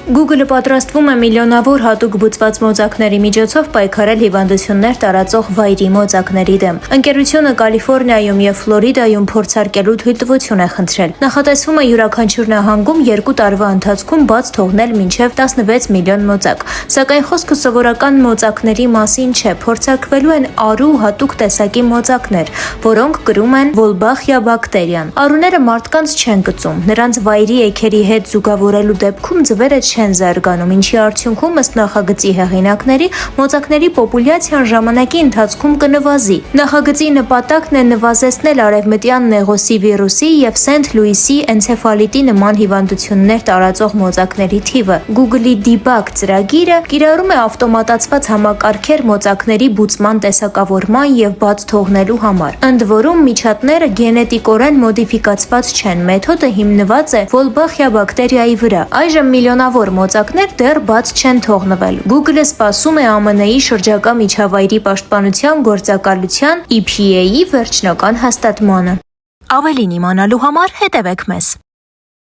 Google-ը պատրաստվում է միլիոնավոր հատուկ բուծված մոծակների միջոցով պայքարել հիվանդություններ տարածող վայրի մոծակների դեմ։ Ընկերությունը Կալիֆոռնիայում եւ Ֆլորիդայում փորձարկելու թույլտվություն է խնդրել։ Նախատեսվում է յուրաքանչյուր նահանգում 2 տարվա ընթացքում բաց թողնել մինչև 16 միլիոն մոծակ։ Սակայն խոսքը սովորական մոծակների մասին չէ, փորձարկվելու են արու հատուկ տեսակի մոծակներ, որոնք կրում են Wolbachia բակտերիան։ Արուները մարդկանց չեն կծում, նրանց վայրի էգերի հետ զուգավորելու դեպքում ձվերը չեն զարգանում, ինչի արդյունքում ըստ նախագծի հեղինակների մոծակների պոպուլյացիան ժամանակի ընթացքում կնվազի։ Նախագծի նպատակն է նվազեցնել արևմտյան նեղոսի վիրուսի եւ Սենթ Լուիսի էնցեֆալիտի նման հիվանդություններ տարածող մոծակների թիվը։ Google-ի Debug ծրագիրը կիրառում է ավտոմատացված համակարգեր մոծակների բուծման տեսակավորման եւ բաց թողնելու համար։ Ընդ որում միջատները գենետիկորեն մոդիֆիկացված չեն, մեթոդը հիմնված է Wolbachia բակտերիայի վրա։ Այժմ միլիոնավոր մոծակներ դեռ բաց չեն թողնվել։ Google-ը սպասում է ԱՄՆ-ի շրջակա միջավայրի պաշտպանության գործակալության EPA-ի վերջնական հաստատմանը։ Ավելին իմանալու համար հետևեք մեզ։